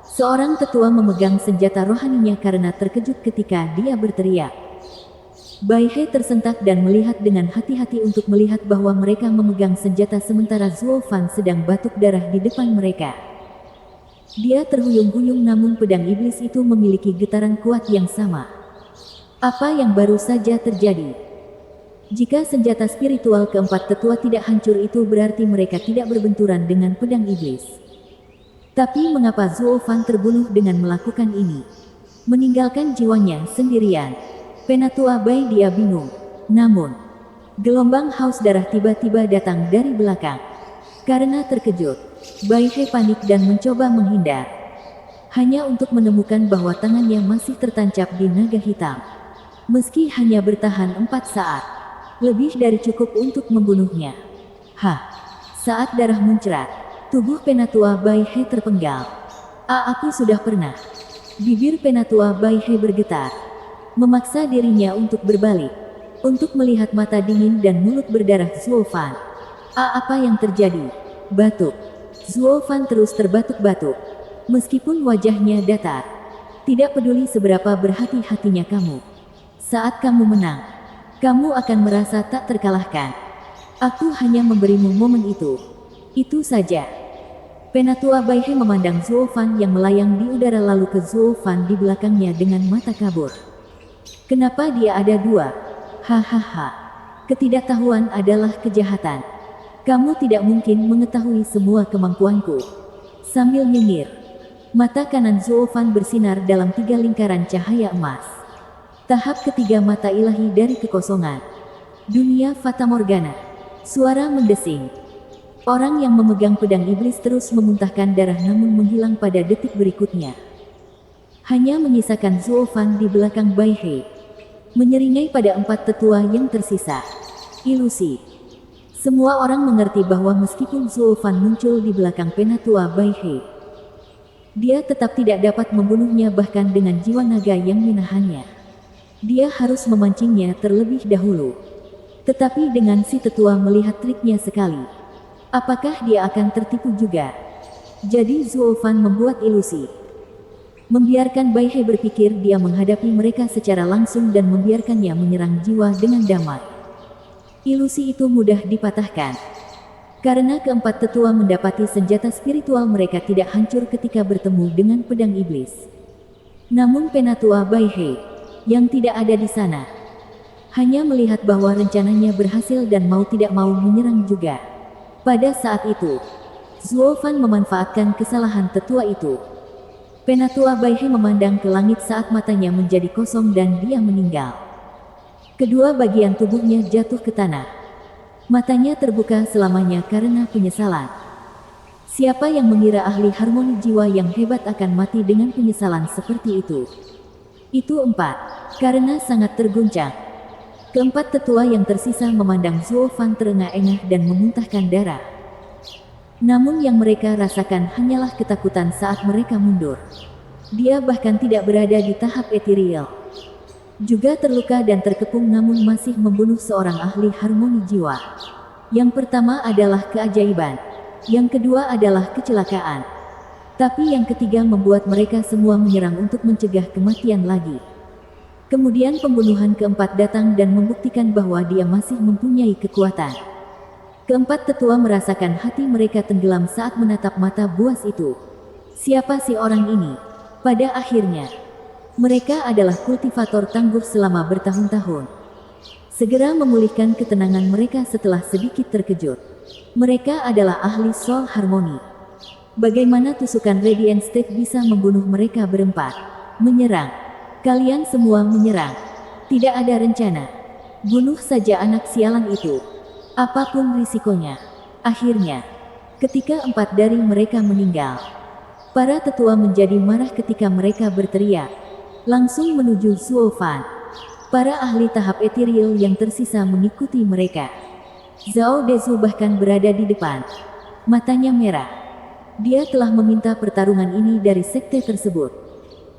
Seorang tetua memegang senjata rohaninya karena terkejut ketika dia berteriak. Bai He tersentak dan melihat dengan hati-hati untuk melihat bahwa mereka memegang senjata sementara Zuo Fan sedang batuk darah di depan mereka. Dia terhuyung-huyung namun pedang iblis itu memiliki getaran kuat yang sama. Apa yang baru saja terjadi? Jika senjata spiritual keempat tetua tidak hancur itu berarti mereka tidak berbenturan dengan pedang iblis. Tapi mengapa Zuo Fan terbunuh dengan melakukan ini? Meninggalkan jiwanya sendirian. Penatua Bai dia bingung. Namun, gelombang haus darah tiba-tiba datang dari belakang. Karena terkejut, Bai He panik dan mencoba menghindar. Hanya untuk menemukan bahwa tangannya masih tertancap di naga hitam. Meski hanya bertahan 4 saat, lebih dari cukup untuk membunuhnya. Saat darah muncrat, tubuh Penatua Bai He terpenggal. Aku sudah pernah. Bibir Penatua Bai He bergetar. Memaksa dirinya untuk berbalik. Untuk melihat mata dingin dan mulut berdarah Zuo Fan. Apa yang terjadi? Batuk. Zuo Fan terus terbatuk-batuk. Meskipun wajahnya datar. Tidak peduli seberapa berhati-hatinya kamu. Saat kamu menang, kamu akan merasa tak terkalahkan. Aku hanya memberimu momen itu. Itu saja. Penatua Bai He memandang Zuo Fan yang melayang di udara lalu ke Zuo Fan di belakangnya dengan mata kabur. Kenapa dia ada dua? Hahaha. Ketidaktahuan adalah kejahatan. Kamu tidak mungkin mengetahui semua kemampuanku. Sambil nyengir, mata kanan Zuo Fan bersinar dalam 3 lingkaran cahaya emas. Tahap ketiga mata ilahi dari kekosongan. Dunia Fata Morgana. Suara mendesing. Orang yang memegang pedang iblis terus memuntahkan darah namun menghilang pada detik berikutnya. Hanya menyisakan Zuo Fan di belakang Bai He. Menyeringai pada 4 tetua yang tersisa. Ilusi. Semua orang mengerti bahwa meskipun Zuo Fan muncul di belakang Penatua Bai He, dia tetap tidak dapat membunuhnya bahkan dengan jiwa naga yang menahannya. Dia harus memancingnya terlebih dahulu. Tetapi dengan si tetua melihat triknya sekali, apakah dia akan tertipu juga? Jadi Zuo Fan membuat ilusi, membiarkan Bai He berpikir dia menghadapi mereka secara langsung dan membiarkannya menyerang jiwa dengan damai. Ilusi itu mudah dipatahkan, karena keempat tetua mendapati senjata spiritual mereka tidak hancur ketika bertemu dengan pedang iblis. Namun Penatua Bai He, yang tidak ada di sana, hanya melihat bahwa rencananya berhasil dan mau tidak mau menyerang juga. Pada saat itu, Zuo Fan memanfaatkan kesalahan tetua itu. Penatua Bai He memandang ke langit saat matanya menjadi kosong dan dia meninggal. Kedua bagian tubuhnya jatuh ke tanah. Matanya terbuka selamanya karena penyesalan. Siapa yang mengira ahli harmoni jiwa yang hebat akan mati dengan penyesalan seperti itu? Itu 4. Karena sangat terguncang, keempat tetua yang tersisa memandang Zuo Fan terengah-engah dan memuntahkan darah. Namun yang mereka rasakan hanyalah ketakutan saat mereka mundur. Dia bahkan tidak berada di tahap ethereal, juga terluka dan terkepung namun masih membunuh seorang ahli harmoni jiwa. Yang pertama adalah keajaiban, yang kedua adalah kecelakaan, tapi yang ketiga membuat mereka semua menyerang untuk mencegah kematian lagi. Kemudian pembunuhan keempat datang dan membuktikan bahwa dia masih mempunyai kekuatan. Keempat tetua merasakan hati mereka tenggelam saat menatap mata buas itu. Siapa si orang ini? Pada akhirnya, mereka adalah kultivator tangguh selama bertahun-tahun. Segera memulihkan ketenangan mereka setelah sedikit terkejut. Mereka adalah ahli soul harmoni. Bagaimana tusukan Radiant State bisa membunuh mereka berempat? Menyerang. Kalian semua menyerang. Tidak ada rencana. Bunuh saja anak sialan itu. Apapun risikonya. Akhirnya, ketika 4 dari mereka meninggal, para tetua menjadi marah ketika mereka berteriak, langsung menuju Zuo Fan. Para ahli tahap ethereal yang tersisa mengikuti mereka. Zhao Dezu bahkan berada di depan. Matanya merah. Dia telah meminta pertarungan ini dari sekte tersebut.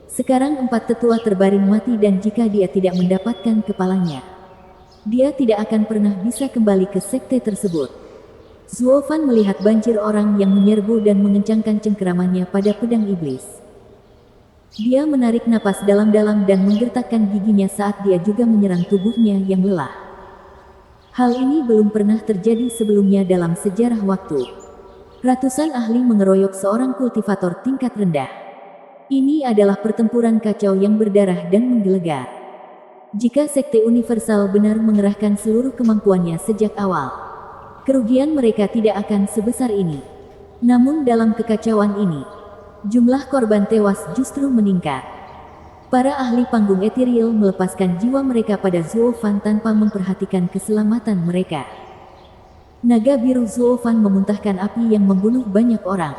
Sekarang 4 tetua terbaring mati dan jika dia tidak mendapatkan kepalanya, dia tidak akan pernah bisa kembali ke sekte tersebut. Zuo Fan melihat banjir orang yang menyerbu dan mengencangkan cengkeramannya pada pedang iblis. Dia menarik napas dalam-dalam dan menggertakkan giginya saat dia juga menyerang tubuhnya yang lelah. Hal ini belum pernah terjadi sebelumnya dalam sejarah waktu. Ratusan ahli mengeroyok seorang kultivator tingkat rendah. Ini adalah pertempuran kacau yang berdarah dan menggelegar. Jika Sekte Universal benar mengerahkan seluruh kemampuannya sejak awal, kerugian mereka tidak akan sebesar ini. Namun dalam kekacauan ini, jumlah korban tewas justru meningkat. Para ahli panggung ethereal melepaskan jiwa mereka pada Zuo Fan tanpa memperhatikan keselamatan mereka. Naga biru Zuo Fan memuntahkan api yang membunuh banyak orang.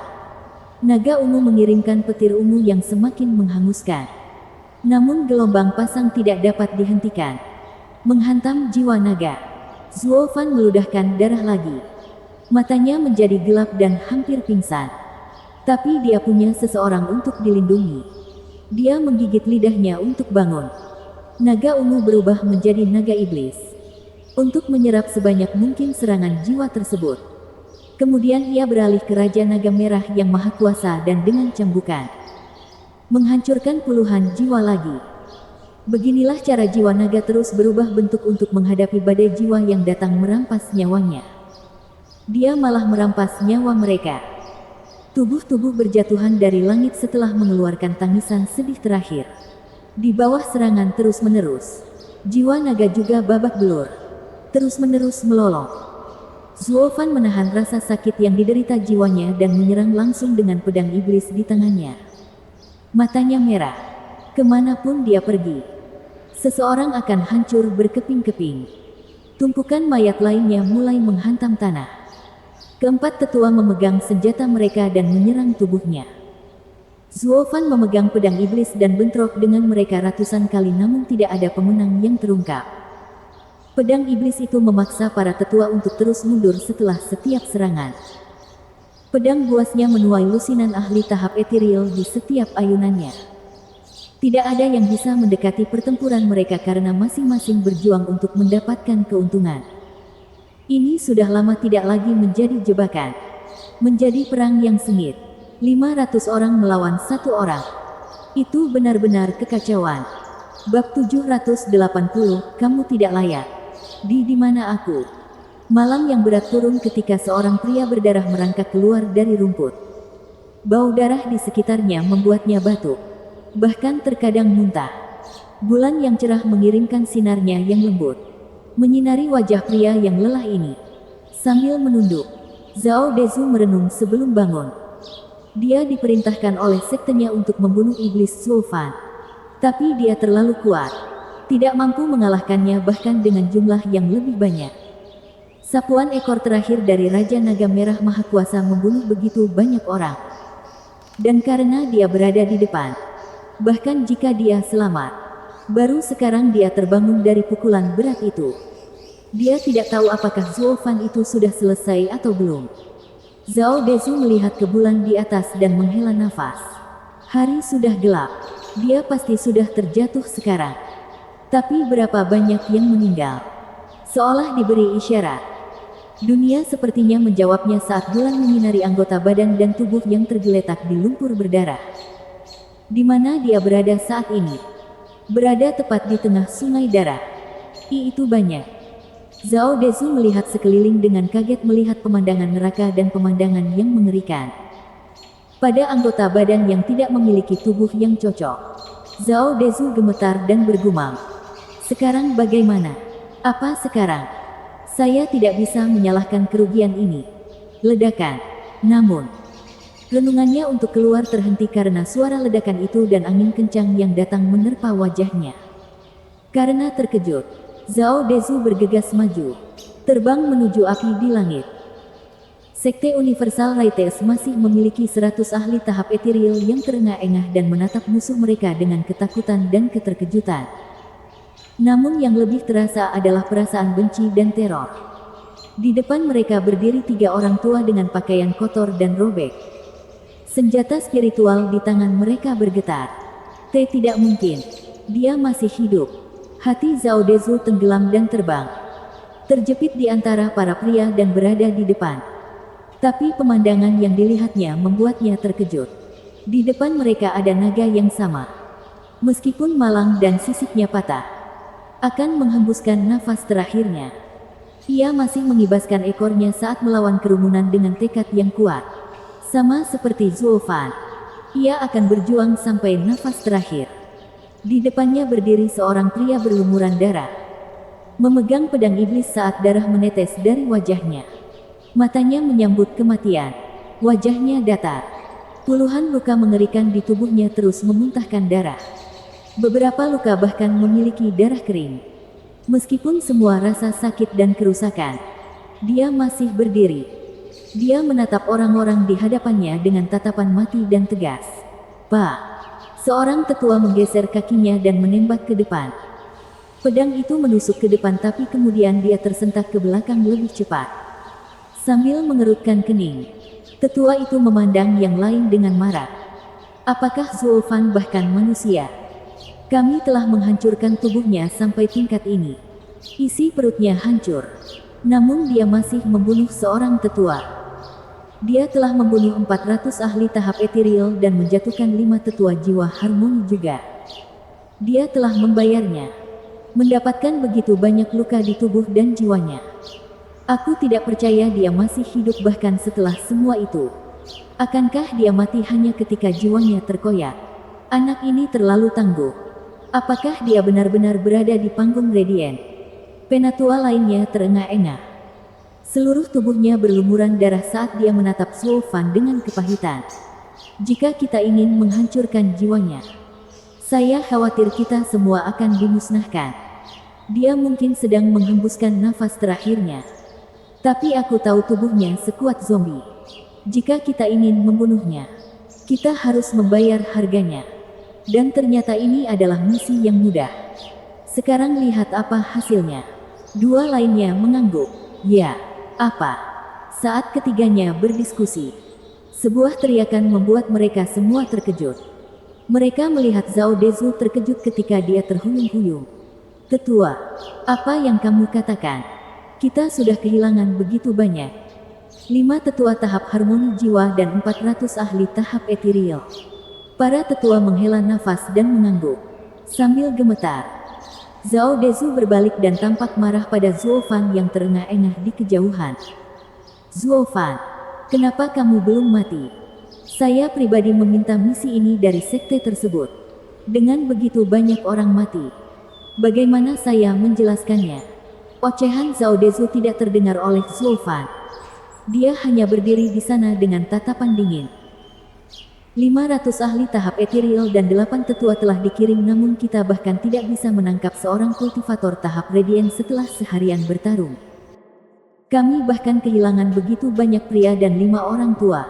Naga ungu mengirimkan petir ungu yang semakin menghanguskan. Namun gelombang pasang tidak dapat dihentikan, menghantam jiwa naga. Zuo Fan meludahkan darah lagi. Matanya menjadi gelap dan hampir pingsan. Tapi dia punya seseorang untuk dilindungi. Dia menggigit lidahnya untuk bangun. Naga ungu berubah menjadi naga iblis, untuk menyerap sebanyak mungkin serangan jiwa tersebut. Kemudian ia beralih ke Raja Naga Merah yang maha kuasa dan dengan cambukan, menghancurkan puluhan jiwa lagi. Beginilah cara jiwa naga terus berubah bentuk untuk menghadapi badai jiwa yang datang merampas nyawanya. Dia malah merampas nyawa mereka. Tubuh-tubuh berjatuhan dari langit setelah mengeluarkan tangisan sedih terakhir. Di bawah serangan terus-menerus, jiwa naga juga babak belur, terus-menerus melolong. Zuo Fan menahan rasa sakit yang diderita jiwanya dan menyerang langsung dengan pedang iblis di tangannya. Matanya merah. Kemanapun dia pergi, seseorang akan hancur berkeping-keping. Tumpukan mayat lainnya mulai menghantam tanah. Keempat tetua memegang senjata mereka dan menyerang tubuhnya. Zuo Fan memegang pedang iblis dan bentrok dengan mereka ratusan kali namun tidak ada pemenang yang terungkap. Pedang iblis itu memaksa para tetua untuk terus mundur setelah setiap serangan. Pedang buasnya menuai lusinan ahli tahap etiril di setiap ayunannya. Tidak ada yang bisa mendekati pertempuran mereka karena masing-masing berjuang untuk mendapatkan keuntungan. Ini sudah lama tidak lagi menjadi jebakan. Menjadi perang yang sengit. 500 orang melawan 1 orang. Itu benar-benar kekacauan. Bab 780, kamu tidak layak. Di mana aku? Malam yang berat turun ketika seorang pria berdarah merangkak keluar dari rumput. Bau darah di sekitarnya membuatnya batuk. Bahkan terkadang muntah. Bulan yang cerah mengirimkan sinarnya yang lembut, menyinari wajah pria yang lelah ini. Sambil menunduk, Zhao Dezu merenung sebelum bangun. Dia diperintahkan oleh sektenya untuk membunuh iblis Zhou Fan. Tapi dia terlalu kuat. Tidak mampu mengalahkannya bahkan dengan jumlah yang lebih banyak. Sapuan ekor terakhir dari Raja Naga Merah Maha Kuasa membunuh begitu banyak orang. Dan karena dia berada di depan, bahkan jika dia selamat, baru sekarang dia terbangun dari pukulan berat itu. Dia tidak tahu apakah Zhou Fan itu sudah selesai atau belum. Zhao Dezu melihat ke bulan di atas dan menghela nafas. Hari sudah gelap. Dia pasti sudah terjatuh sekarang. Tapi berapa banyak yang meninggal? Seolah diberi isyarat. Dunia sepertinya menjawabnya saat bulan menyinari anggota badan dan tubuh yang tergeletak di lumpur berdarah. Di mana dia berada saat ini? Berada tepat di tengah sungai darah. Itu banyak. Zhao Dezu melihat sekeliling dengan kaget melihat pemandangan neraka dan pemandangan yang mengerikan. Pada anggota badan yang tidak memiliki tubuh yang cocok, Zhao Dezu gemetar dan bergumam. Sekarang bagaimana? Apa sekarang? Saya tidak bisa menyalahkan kerugian ini. Ledakan. Namun, renungannya untuk keluar terhenti karena suara ledakan itu dan angin kencang yang datang menerpa wajahnya. Karena terkejut, Zhao Dezu bergegas maju, terbang menuju api di langit. Sekte Universal Rites masih memiliki 100 ahli tahap etiril yang terengah-engah dan menatap musuh mereka dengan ketakutan dan keterkejutan. Namun yang lebih terasa adalah perasaan benci dan teror. Di depan mereka berdiri 3 orang tua dengan pakaian kotor dan robek. Senjata spiritual di tangan mereka bergetar. Tidak mungkin. Dia masih hidup. Hati Zhao Dezu tenggelam dan terbang. Terjepit di antara para pria dan berada di depan. Tapi pemandangan yang dilihatnya membuatnya terkejut. Di depan mereka ada naga yang sama. Meskipun malang dan sisiknya patah, akan menghembuskan nafas terakhirnya. Ia masih mengibaskan ekornya saat melawan kerumunan dengan tekad yang kuat. Sama seperti Zhou Fan, ia akan berjuang sampai nafas terakhir. Di depannya berdiri seorang pria berlumuran darah, memegang pedang iblis saat darah menetes dari wajahnya. Matanya menyambut kematian. Wajahnya datar. Puluhan luka mengerikan di tubuhnya terus memuntahkan darah. Beberapa luka bahkan memiliki darah kering. Meskipun semua rasa sakit dan kerusakan, dia masih berdiri. Dia menatap orang-orang di hadapannya dengan tatapan mati dan tegas. Pak! Seorang tetua menggeser kakinya dan menembak ke depan. Pedang itu menusuk ke depan tapi kemudian dia tersentak ke belakang lebih cepat. Sambil mengerutkan kening, tetua itu memandang yang lain dengan marah. Apakah Zhou Fan bahkan manusia? Kami telah menghancurkan tubuhnya sampai tingkat ini. Isi perutnya hancur. Namun dia masih membunuh seorang tetua. Dia telah membunuh 400 ahli tahap etiril dan menjatuhkan 5 tetua jiwa harmoni juga. Dia telah membayarnya. Mendapatkan begitu banyak luka di tubuh dan jiwanya. Aku tidak percaya dia masih hidup bahkan setelah semua itu. Akankah dia mati hanya ketika jiwanya terkoyak? Anak ini terlalu tangguh. Apakah dia benar-benar berada di panggung Radiant? Penatua lainnya terengah-engah. Seluruh tubuhnya berlumuran darah saat dia menatap Zhou Fan dengan kepahitan. Jika kita ingin menghancurkan jiwanya, saya khawatir kita semua akan dimusnahkan. Dia mungkin sedang menghembuskan nafas terakhirnya. Tapi aku tahu tubuhnya sekuat zombie. Jika kita ingin membunuhnya, kita harus membayar harganya. Dan ternyata ini adalah misi yang mudah. Sekarang lihat apa hasilnya. Dua lainnya mengangguk. Ya, apa? Saat ketiganya berdiskusi, sebuah teriakan membuat mereka semua terkejut. Mereka melihat Zhao Dezu terkejut ketika dia terhuyung-huyung. Tetua, apa yang kamu katakan? Kita sudah kehilangan begitu banyak. 5 tetua tahap harmoni jiwa dan 400 ahli tahap ethereal. Para tetua menghela nafas dan mengangguk sambil gemetar. Zhao Dezu berbalik dan tampak marah pada Zuo Fan yang terengah-engah di kejauhan. Zuo Fan, kenapa kamu belum mati? Saya pribadi meminta misi ini dari sekte tersebut. Dengan begitu banyak orang mati, bagaimana saya menjelaskannya? Ocehan Zhao Dezu tidak terdengar oleh Zuo Fan. Dia hanya berdiri di sana dengan tatapan dingin. 500 ahli tahap ethereal dan 8 tetua telah dikirim, namun kita bahkan tidak bisa menangkap seorang kultivator tahap radiant setelah seharian bertarung. Kami bahkan kehilangan begitu banyak pria dan 5 orang tua.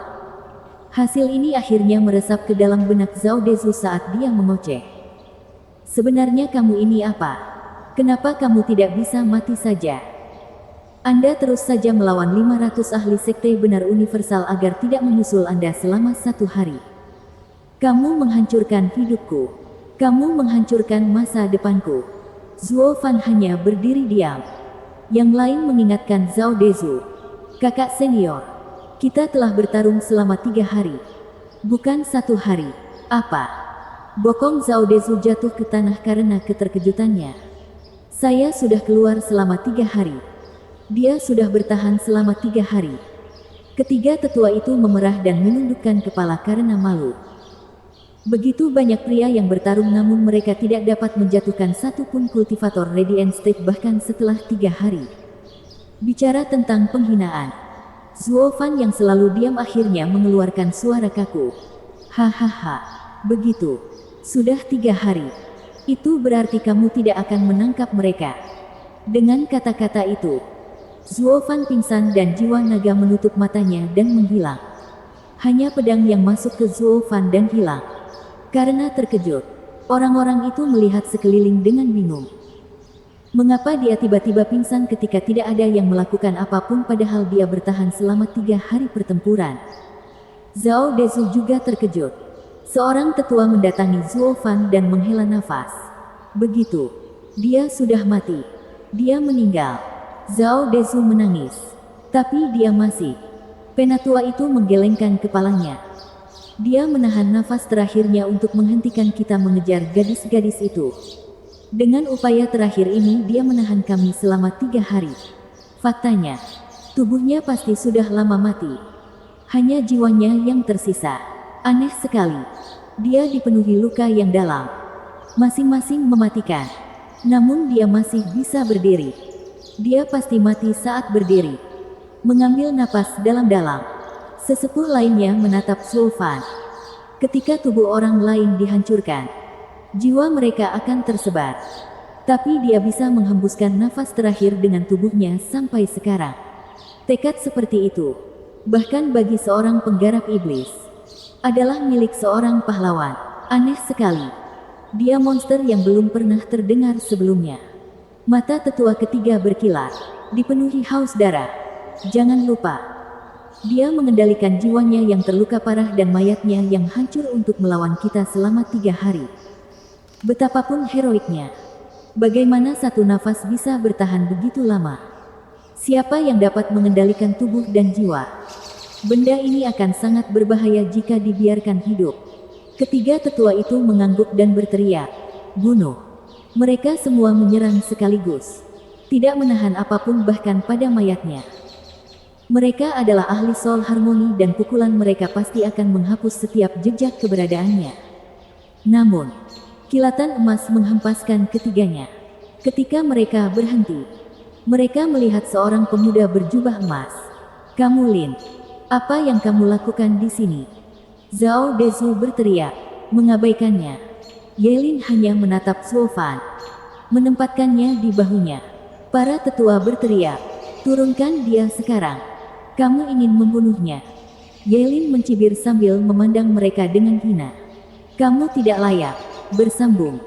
Hasil ini akhirnya meresap ke dalam benak Zhao Dezu saat dia mengoceh. Sebenarnya kamu ini apa? Kenapa kamu tidak bisa mati saja? Anda terus saja melawan 500 ahli sekte benar universal agar tidak menyusul Anda selama 1 hari. Kamu menghancurkan hidupku. Kamu menghancurkan masa depanku. Zuo Fan hanya berdiri diam. Yang lain mengingatkan Zhao Dezu. Kakak senior, kita telah bertarung selama 3 hari. Bukan 1 hari. Apa? Bokong Zhao Dezu jatuh ke tanah karena keterkejutannya. Saya sudah keluar selama 3 hari. Dia sudah bertahan selama 3 hari. Ketiga tetua itu memerah dan menundukkan kepala karena malu. Begitu banyak pria yang bertarung, namun mereka tidak dapat menjatuhkan satupun kultivator Radiant State bahkan setelah 3 hari. Bicara tentang penghinaan, Zuo Fan yang selalu diam akhirnya mengeluarkan suara kaku. Hahaha, begitu. Sudah 3 hari. Itu berarti kamu tidak akan menangkap mereka. Dengan kata-kata itu, Zuo Fan pingsan dan jiwa naga menutup matanya dan menghilang. Hanya pedang yang masuk ke Zuo Fan dan hilang. Karena terkejut, orang-orang itu melihat sekeliling dengan bingung. Mengapa dia tiba-tiba pingsan ketika tidak ada yang melakukan apapun padahal dia bertahan selama 3 hari pertempuran? Zhao Dezu juga terkejut. Seorang tetua mendatangi Zuo Fan dan menghela nafas. Begitu, dia sudah mati. Dia meninggal. Zhao Dezu menangis. Tapi dia masih. Penatua itu menggelengkan kepalanya. Dia menahan nafas terakhirnya untuk menghentikan kita mengejar gadis-gadis itu. Dengan upaya terakhir ini dia menahan kami selama 3 hari. Faktanya, tubuhnya pasti sudah lama mati. Hanya jiwanya yang tersisa. Aneh sekali. Dia dipenuhi luka yang dalam. Masing-masing mematikan. Namun dia masih bisa berdiri. Dia pasti mati saat berdiri. Mengambil napas dalam-dalam. Sesepuh lainnya menatap Zuo Fan. Ketika tubuh orang lain dihancurkan, jiwa mereka akan tersebar. Tapi dia bisa menghembuskan nafas terakhir dengan tubuhnya sampai sekarang. Tekad seperti itu, bahkan bagi seorang penggarap iblis, adalah milik seorang pahlawan. Aneh sekali. Dia monster yang belum pernah terdengar sebelumnya. Mata tetua ketiga berkilat, dipenuhi haus darah. Jangan lupa, dia mengendalikan jiwanya yang terluka parah dan mayatnya yang hancur untuk melawan kita selama 3 hari. Betapapun heroiknya, bagaimana satu nafas bisa bertahan begitu lama? Siapa yang dapat mengendalikan tubuh dan jiwa? Benda ini akan sangat berbahaya jika dibiarkan hidup. Ketiga tetua itu mengangguk dan berteriak, "Bunuh!" Mereka semua menyerang sekaligus, tidak menahan apapun bahkan pada mayatnya. Mereka adalah ahli soul harmoni dan pukulan mereka pasti akan menghapus setiap jejak keberadaannya. Namun, kilatan emas menghempaskan ketiganya. Ketika mereka berhenti, mereka melihat seorang pemuda berjubah emas. "Kamu Lin, apa yang kamu lakukan di sini?" Zhao Dezu berteriak, mengabaikannya. Yelin hanya menatap Zuo Fan, menempatkannya di bahunya. Para tetua berteriak, "Turunkan dia sekarang. Kamu ingin membunuhnya." Yelin mencibir sambil memandang mereka dengan hina. "Kamu tidak layak." Bersambung.